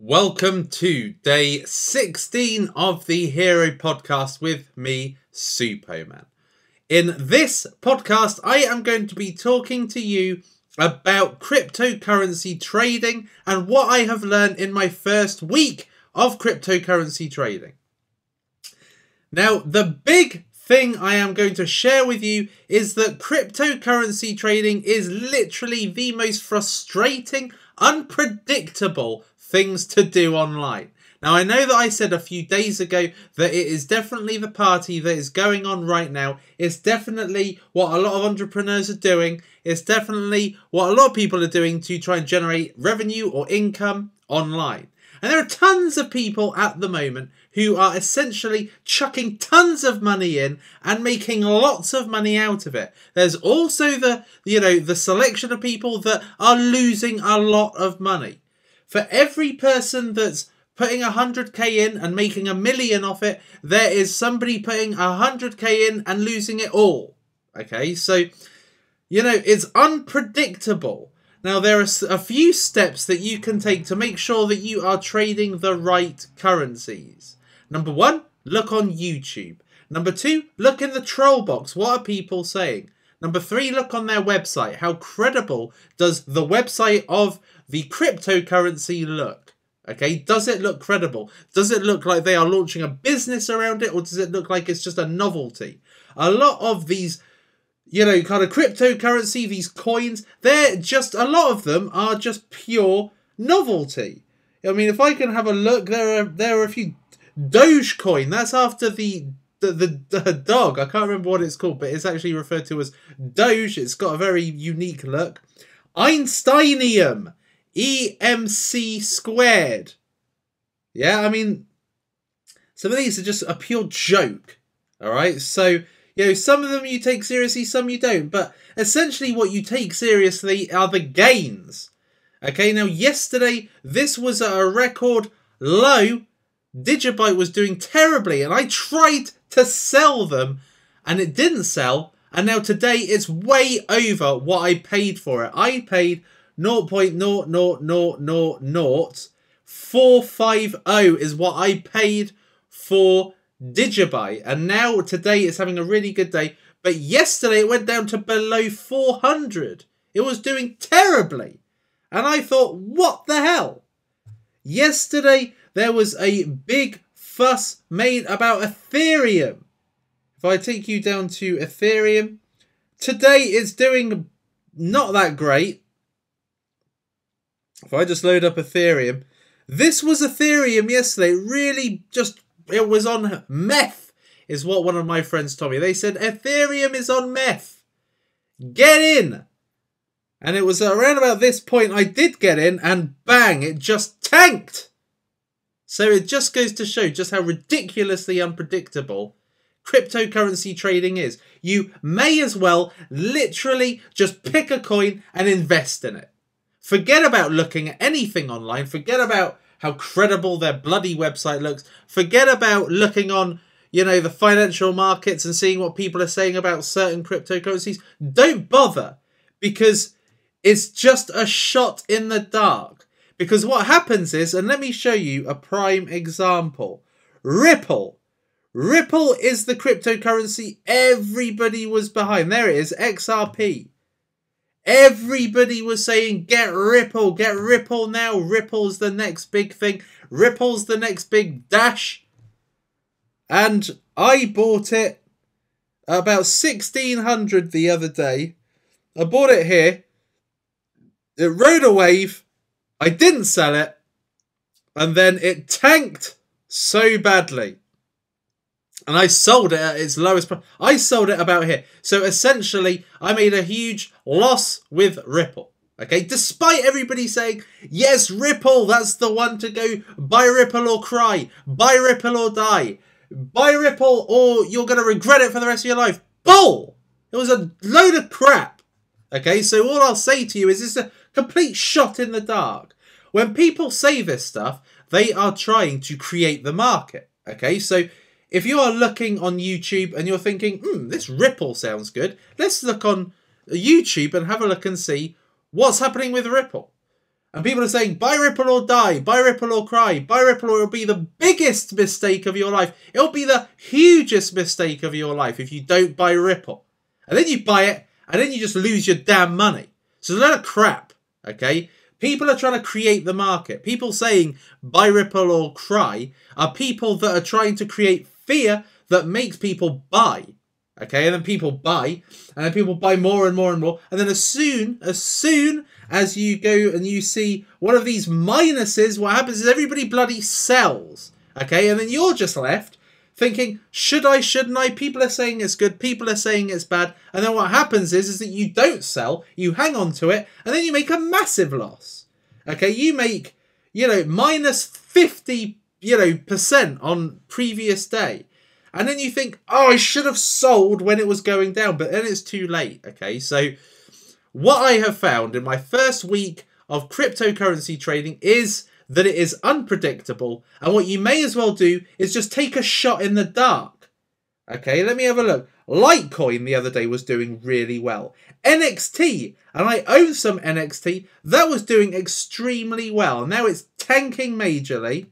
Welcome to day 16 of the Hero Podcast with me, Suppoman. In this podcast, I am going to be talking to you about cryptocurrency trading and what I have learned in my first week of cryptocurrency trading. Now, the big thing I am going to share with you is that cryptocurrency trading is literally the most frustrating, unpredictable things to do online. Now, I know that I said a few days ago that it is definitely the party that is going on right now. It's definitely what a lot of entrepreneurs are doing. It's definitely what a lot of people are doing to try and generate revenue or income online. And there are tons of people at the moment who are essentially chucking tons of money in and making lots of money out of it. There's also the selection of people that are losing a lot of money. For every person that's putting 100k in and making $1 million off it, there is somebody putting 100k in and losing it all. Okay, so, it's unpredictable. Now, there are a few steps that you can take to make sure that you are trading the right currencies. Number 1, look on YouTube. Number 2, look in the troll box. What are people saying? Number 3, look on their website. How credible does the website of the cryptocurrency look? Okay, does it look credible? Does it look like they are launching a business around it, or does it look like it's just a novelty? A lot of these, kind of cryptocurrency, these coins, a lot of them are just pure novelty. I mean, if I can have a look, there are a few. Dogecoin, that's after the dog. I can't remember what it's called, but it's actually referred to as Doge. It's got a very unique look. Einsteinium, EMC squared. Yeah, I mean, some of these are just a pure joke. All right, so some of them you take seriously, some you don't. But essentially, what you take seriously are the gains. Okay, now yesterday this was at a record low. Digibyte was doing terribly, and I tried to sell them, and it didn't sell. And now today it's way over what I paid for it. I paid 0.0000450 is what I paid for Digibyte, and now today it's having a really good day. But yesterday it went down to below 400. It was doing terribly, and I thought, what the hell? Yesterday there was a big fuss made about Ethereum. If I take you down to Ethereum, today it's doing not that great. If I just load up Ethereum, this was Ethereum yesterday. It was on meth, is what one of my friends told me. They said, Ethereum is on meth. Get in. And it was around about this point I did get in, and bang, it just tanked. So it just goes to show just how ridiculously unpredictable cryptocurrency trading is. You may as well literally just pick a coin and invest in it. Forget about looking at anything online. Forget about how credible their bloody website looks. Forget about looking on, the financial markets and seeing what people are saying about certain cryptocurrencies. Don't bother, because it's just a shot in the dark. Because what happens is, and let me show you a prime example. Ripple. Ripple is the cryptocurrency everybody was behind. There it is, XRP. Everybody was saying, get Ripple now. Ripple's the next big thing. Ripple's the next big dash. And I bought it about 1,600 the other day. I bought it here. It rode a wave. I didn't sell it, and then it tanked so badly. And I sold it at its lowest price. I sold it about here. So essentially, I made a huge loss with Ripple. Okay, despite everybody saying, yes, Ripple, that's the one to go. Buy Ripple or cry. Buy Ripple or die. Buy Ripple or you're going to regret it for the rest of your life. Bull! It was a load of crap. Okay, so all I'll say to you is it's a complete shot in the dark. When people say this stuff, they are trying to create the market. Okay, so if you are looking on YouTube and you're thinking, this Ripple sounds good, let's look on YouTube and have a look and see what's happening with Ripple. And people are saying, buy Ripple or die, buy Ripple or cry, buy Ripple or it'll be the biggest mistake of your life. It'll be the hugest mistake of your life if you don't buy Ripple. And then you buy it, and then you just lose your damn money. So it's a lot of crap, okay? People are trying to create the market. People saying, buy Ripple or cry, are people that are trying to create fear that makes people buy. Okay, and then people buy, and then people buy more and more and more. And then as soon as you go and you see one of these minuses, what happens is everybody bloody sells. Okay, and then you're just left thinking, should I, shouldn't I? People are saying it's good, people are saying it's bad. And then what happens is that you don't sell, you hang on to it, and then you make a massive loss. Okay, you make, minus 50, percent on previous day. And then you think, oh, I should have sold when it was going down, but then it's too late, okay? So what I have found in my first week of cryptocurrency trading is that it is unpredictable, and what you may as well do is just take a shot in the dark. Okay, let me have a look. Litecoin the other day was doing really well. NXT, and I own some NXT, that was doing extremely well. Now it's tanking majorly.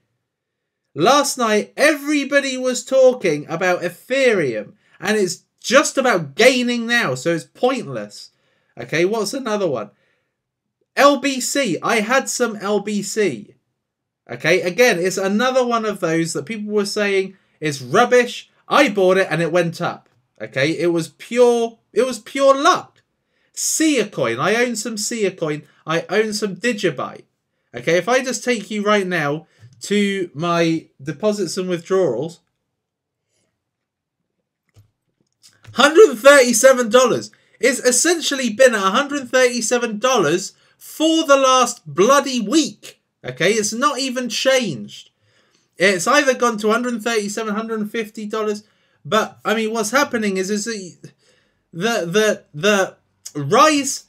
Last night, everybody was talking about Ethereum, and it's just about gaining now, so it's pointless. Okay, what's another one? LBC. I had some LBC. Okay, again, it's another one of those that people were saying is rubbish. I bought it and it went up. Okay, it was pure luck. Siacoin. I own some Siacoin. I own some Digibyte. Okay, if I just take you right now to my deposits and withdrawals, $137. It's essentially been $137 for the last bloody week. Okay, it's not even changed. It's either gone to $137, $150. But I mean, what's happening is the rise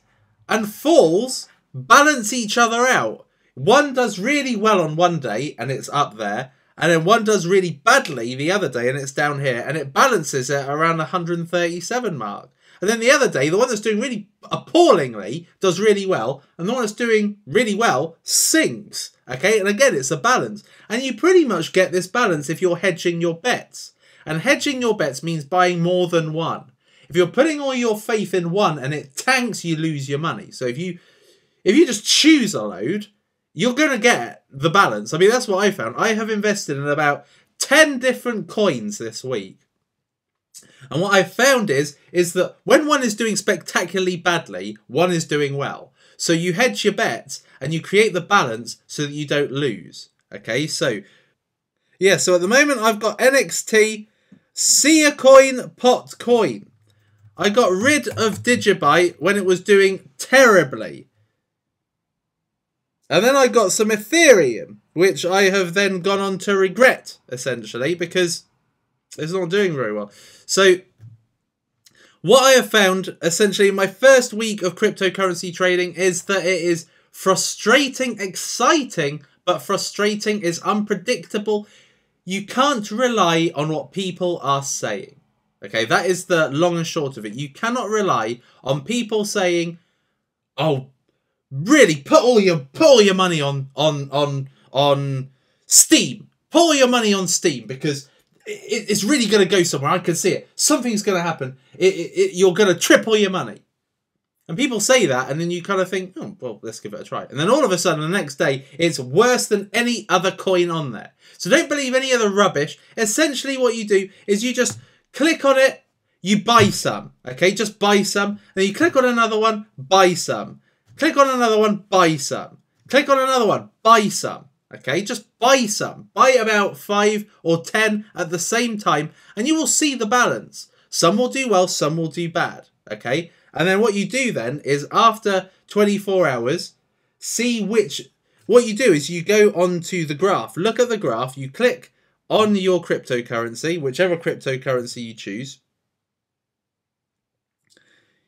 and falls balance each other out. One does really well on one day and it's up there, and then one does really badly the other day and it's down here, and it balances it around the 137 mark. And then the other day, the one that's doing really appallingly does really well, and the one that's doing really well sinks. Okay, and again, it's a balance. And you pretty much get this balance if you're hedging your bets. And hedging your bets means buying more than one. If you're putting all your faith in one and it tanks, you lose your money. So if you just choose a load, you're going to get the balance. I mean, that's what I found. I have invested in about 10 different coins this week. And what I found is that when one is doing spectacularly badly, one is doing well. So you hedge your bets and you create the balance so that you don't lose. Okay, so yeah, so at the moment I've got NXT, Siacoin, Potcoin. I got rid of Digibyte when it was doing terribly. And then I got some Ethereum, which I have then gone on to regret, essentially, because it's not doing very well. So what I have found, essentially, in my first week of cryptocurrency trading is that it is frustrating, exciting, but frustrating, is unpredictable. You can't rely on what people are saying. Okay, that is the long and short of it. You cannot rely on people saying, "Oh, really, put all your money on Steam. Put all your money on Steam because it's really going to go somewhere. I can see it. Something's going to happen. You're going to triple your money." And people say that, and then you kind of think, oh, well, let's give it a try. And then all of a sudden, the next day, it's worse than any other coin on there. So don't believe any of the rubbish. Essentially, what you do is you just click on it, you buy some. Okay, just buy some. Then you click on another one, buy some. Click on another one, buy some. Click on another one, buy some. Okay, just buy some. Buy about 5 or 10 at the same time, and you will see the balance. Some will do well, some will do bad. Okay, and then what you do then is after 24 hours, see which... What you do is you go onto the graph. Look at the graph. You click on your cryptocurrency, whichever cryptocurrency you choose.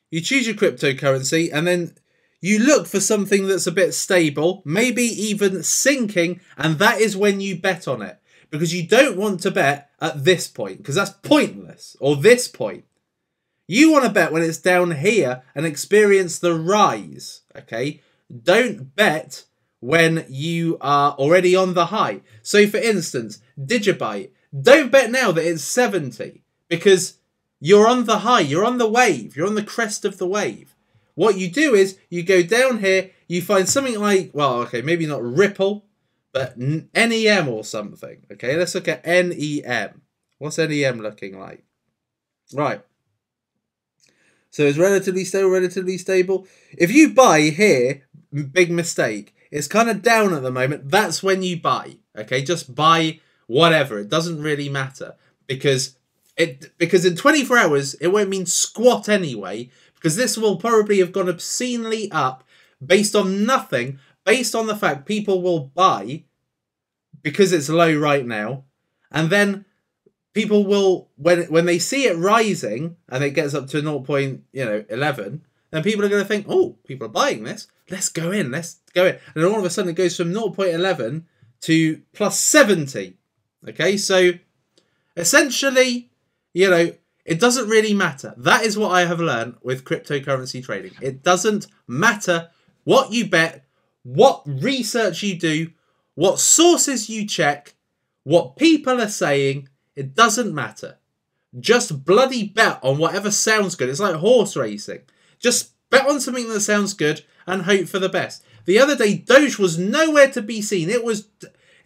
You choose your cryptocurrency, and then you look for something that's a bit stable, maybe even sinking, and that is when you bet on it. Because you don't want to bet at this point, because that's pointless, or this point. You want to bet when it's down here and experience the rise, okay? Don't bet when you are already on the high. So for instance, Digibyte, don't bet now that it's 70 because you're on the high, you're on the wave, you're on the crest of the wave. What you do is you go down here, you find something like, well, okay, maybe not Ripple, but NEM or something. Okay, let's look at NEM. What's NEM looking like? Right. So it's relatively stable. If you buy here, big mistake. It's kind of down at the moment. That's when you buy. Okay, just buy whatever. It doesn't really matter because in 24 hours it won't mean squat anyway. Because this will probably have gone obscenely up based on nothing. Based on the fact people will buy because it's low right now, and then people will when they see it rising and it gets up to 0.11, then people are going to think, oh, people are buying this. Let's go in. And then all of a sudden it goes from 0.11 to plus 70. Okay, so essentially, it doesn't really matter. That is what I have learned with cryptocurrency trading. It doesn't matter what you bet, what research you do, what sources you check, what people are saying. It doesn't matter. Just bloody bet on whatever sounds good. It's like horse racing. Just bet on something that sounds good and hope for the best. The other day, Doge was nowhere to be seen. It was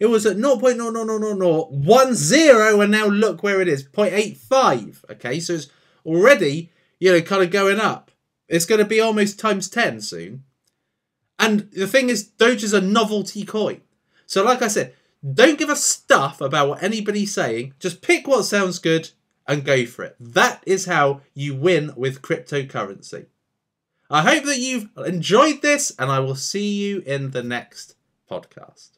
at 0.00010, and now look where it is, 0.85. Okay, so it's already, kind of going up. It's going to be almost times 10 soon. And the thing is, Doge is a novelty coin. So like I said, don't give a stuff about what anybody's saying. Just pick what sounds good and go for it. That is how you win with cryptocurrency. I hope that you've enjoyed this, and I will see you in the next podcast.